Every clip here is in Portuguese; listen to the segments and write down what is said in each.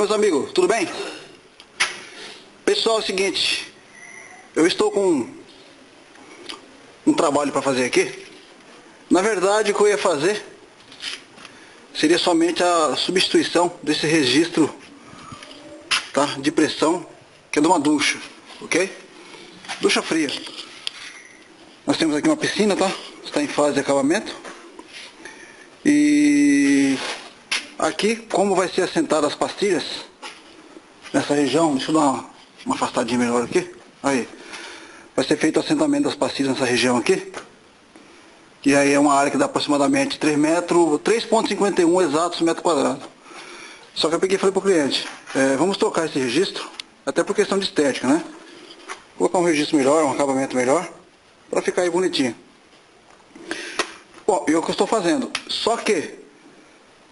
meus amigos, tudo bem? Pessoal, é o seguinte, eu estou com um trabalho para fazer aqui. Na verdade, o que eu ia fazer seria somente a substituição desse registro, tá, de pressão, que é de uma ducha, ok? Ducha fria. Nós temos aqui uma piscina, tá? Está em fase de acabamento. E aqui, como vai ser assentado as pastilhas nessa região, deixa eu dar uma afastadinha melhor aqui. Aí, vai ser feito o assentamento das pastilhas nessa região aqui. Que aí é uma área que dá aproximadamente 3,51 exatos metro quadrado. Só que eu peguei e falei pro cliente, vamos trocar esse registro, até por questão de estética, né? Vou colocar um registro melhor, um acabamento melhor, para ficar aí bonitinho. Bom, e é o que eu estou fazendo. Só que,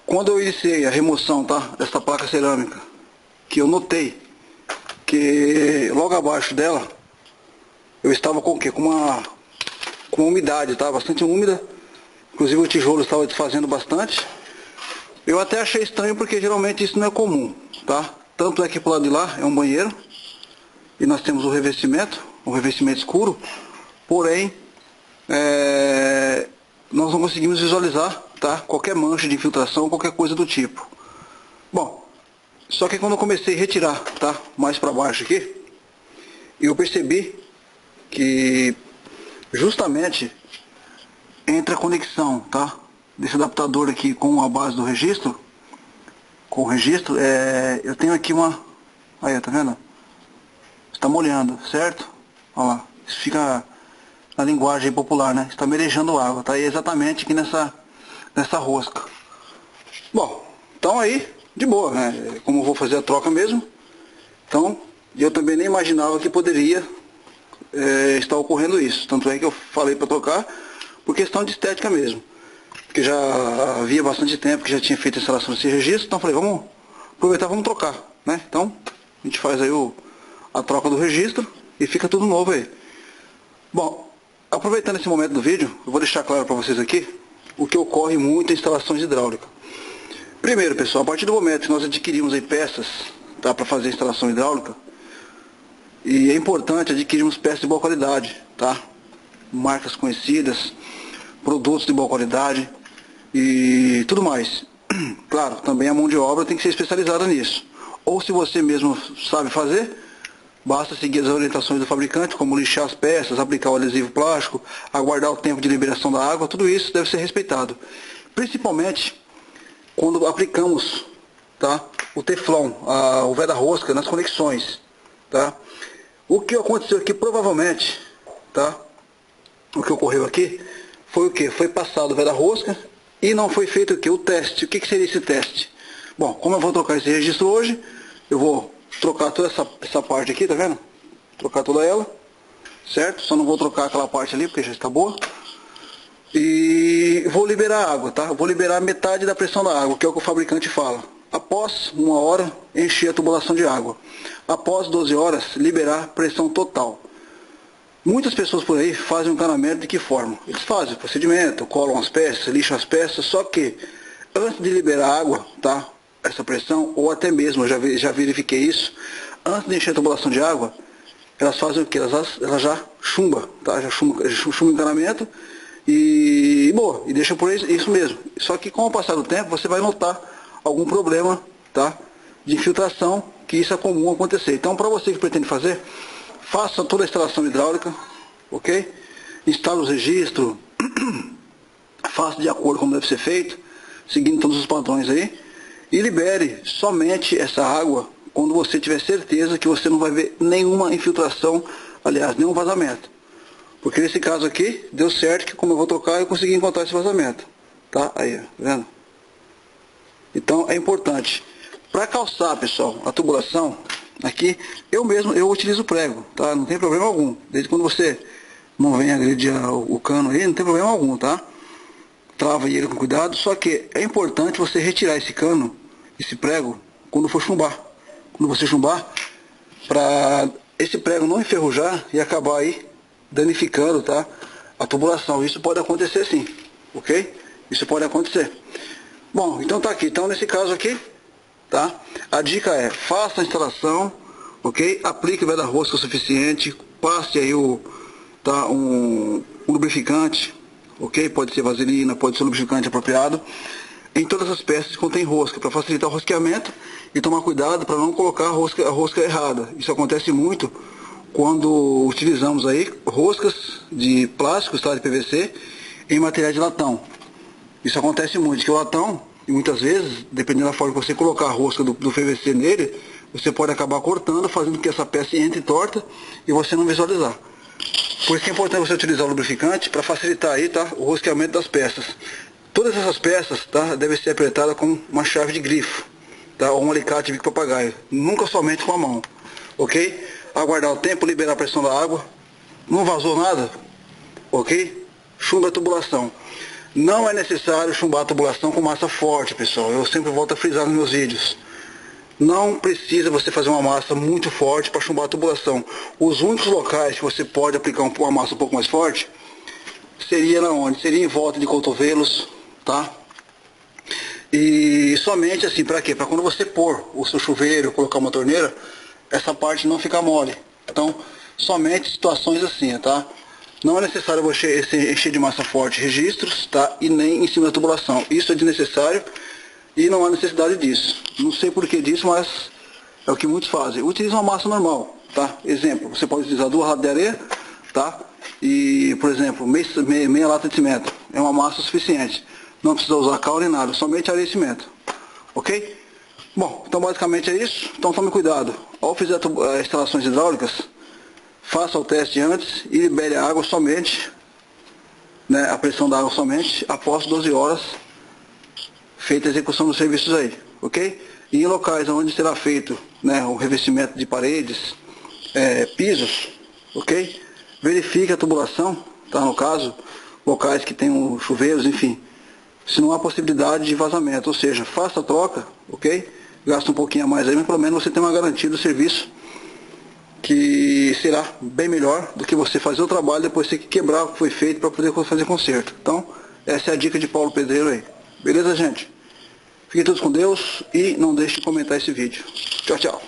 quando eu iniciei a remoção, tá, dessa placa cerâmica, que eu notei que logo abaixo dela, eu estava com o quê? Com uma umidade, tá? Bastante úmida. Inclusive o tijolo estava desfazendo bastante. Eu até achei estranho porque geralmente isso não é comum, tá? Tanto é que pro lado de lá é um banheiro e nós temos o revestimento escuro, porém nós não conseguimos visualizar, tá, qualquer mancha de infiltração, qualquer coisa do tipo. Bom, só que quando eu comecei a retirar, tá, mais para baixo aqui, eu percebi que justamente entre a conexão, tá, desse adaptador aqui com a base do registro, eu tenho aqui uma, aí, tá vendo? Está molhando, certo? Olha lá, isso fica na linguagem popular, né? Está merejando água, tá aí exatamente aqui nessa rosca. Bom, então aí, de boa, né? Como eu vou fazer a troca mesmo, então eu também nem imaginava que poderia estar ocorrendo isso. Tanto é que eu falei para trocar por questão de estética mesmo. Porque já havia bastante tempo que já tinha feito a instalação desse registro, então eu falei, vamos aproveitar, vamos trocar, né? Então, a gente faz aí a troca do registro e fica tudo novo aí. Bom, aproveitando esse momento do vídeo, eu vou deixar claro para vocês aqui o que ocorre muito em instalações hidráulicas. Primeiro, pessoal, a partir do momento que nós adquirimos aí peças, tá, para fazer a instalação hidráulica, e é importante adquirirmos peças de boa qualidade, tá? Marcas conhecidas, produtos de boa qualidade e tudo mais. Claro, também a mão de obra tem que ser especializada nisso. Ou se você mesmo sabe fazer, basta seguir as orientações do fabricante, como lixar as peças, aplicar o adesivo plástico, aguardar o tempo de liberação da água, tudo isso deve ser respeitado. Principalmente quando aplicamos, tá, o teflon, o veda-rosca nas conexões, tá? O que aconteceu aqui provavelmente, tá? O que ocorreu aqui foi o que? Foi passado o veda-rosca e não foi feito o que? O teste. O que seria esse teste? Bom, como eu vou trocar esse registro hoje, eu vou trocar toda essa parte aqui, tá vendo? Trocar toda ela, certo? Só não vou trocar aquela parte ali porque já está boa. E vou liberar a água, tá? Vou liberar metade da pressão da água, que é o que o fabricante fala. Após 1 hora, encher a tubulação de água. Após 12 horas, liberar pressão total. Muitas pessoas por aí fazem um encanamento de que forma? Eles fazem o procedimento, colam as peças, lixam as peças, só que antes de liberar a água, tá? Essa pressão, ou até mesmo, eu já verifiquei isso, antes de encher a tubulação de água, elas fazem o que? Elas já chumbam, tá? Já chumbam o encanamento e boa, e deixa por isso mesmo. Só que com o passar do tempo, você vai notar algum problema, tá, de infiltração, que isso é comum acontecer. Então, para você que pretende fazer, faça toda a instalação hidráulica, ok? Instale os registros, faça de acordo com como deve ser feito, seguindo todos os padrões aí, e libere somente essa água quando você tiver certeza que você não vai ver nenhuma infiltração, aliás, nenhum vazamento. Porque nesse caso aqui, deu certo que como eu vou trocar, eu consegui encontrar esse vazamento. Tá? Aí, tá vendo? Então é importante. Para calçar, pessoal, a tubulação, aqui, eu utilizo prego, tá? Não tem problema algum. Desde quando você não vem agredir o cano aí, não tem problema algum, tá? Trava ele com cuidado, só que é importante você retirar esse cano, esse prego, quando for chumbar. Quando você chumbar, para esse prego não enferrujar e acabar aí danificando, tá, a tubulação. Isso pode acontecer sim, ok? Isso pode acontecer. Bom, então tá aqui. Então nesse caso aqui, tá? A dica é, faça a instalação, ok? Aplique o veda-rosca o suficiente, passe aí um lubrificante, ok? Pode ser vaselina, pode ser um lubrificante apropriado, em todas as peças que contém rosca, para facilitar o rosqueamento e tomar cuidado para não colocar a rosca errada. Isso acontece muito quando utilizamos aí roscas de plástico, tá, de PVC, em materiais de latão. Isso acontece muito, que o latão, e muitas vezes, dependendo da forma que você colocar a rosca do PVC nele, você pode acabar cortando, fazendo com que essa peça entre torta e você não visualizar. Por isso que é importante você utilizar o lubrificante para facilitar aí, tá, o rosqueamento das peças. Todas essas peças, tá, devem ser apertadas com uma chave de grifo, tá, ou um alicate de bico papagaio, nunca somente com a mão, ok? Aguardar o tempo, liberar a pressão da água, não vazou nada, ok? Chumba a tubulação. Não é necessário chumbar a tubulação com massa forte, pessoal, eu sempre volto a frisar nos meus vídeos. Não precisa você fazer uma massa muito forte para chumbar a tubulação. Os únicos locais que você pode aplicar uma massa um pouco mais forte seria na onde? Seria em volta de cotovelos, tá? E somente assim, para quê? Para quando você pôr o seu chuveiro, colocar uma torneira, essa parte não ficar mole. Então, somente situações assim, tá? Não é necessário você encher de massa forte registros, tá? E nem em cima da tubulação. Isso é desnecessário e não há necessidade disso. Não sei por que disso, mas é o que muitos fazem. Utiliza uma massa normal, tá? Exemplo, você pode utilizar 2 latas de areia, tá? E, por exemplo, meia lata de cimento. É uma massa suficiente. Não precisa usar cal nem nada, somente areia e cimento. Ok? Bom, então basicamente é isso. Então tome cuidado. Ao fazer instalações hidráulicas, faça o teste antes e libere a água somente, né, a pressão da água somente após 12 horas feita a execução dos serviços aí, ok? E em locais onde será feito, né, o revestimento de paredes, pisos, ok? Verifique a tubulação, tá? No caso, locais que tenham chuveiros, enfim, se não há possibilidade de vazamento, ou seja, faça a troca, ok? Gasta um pouquinho a mais aí, mas pelo menos você tem uma garantia do serviço que será bem melhor do que você fazer o trabalho depois ter que quebrar o que foi feito para poder fazer conserto. Então, essa é a dica de Paulo Pedreiro aí. Beleza, gente? Fiquem todos com Deus e não deixe de comentar esse vídeo. Tchau, tchau.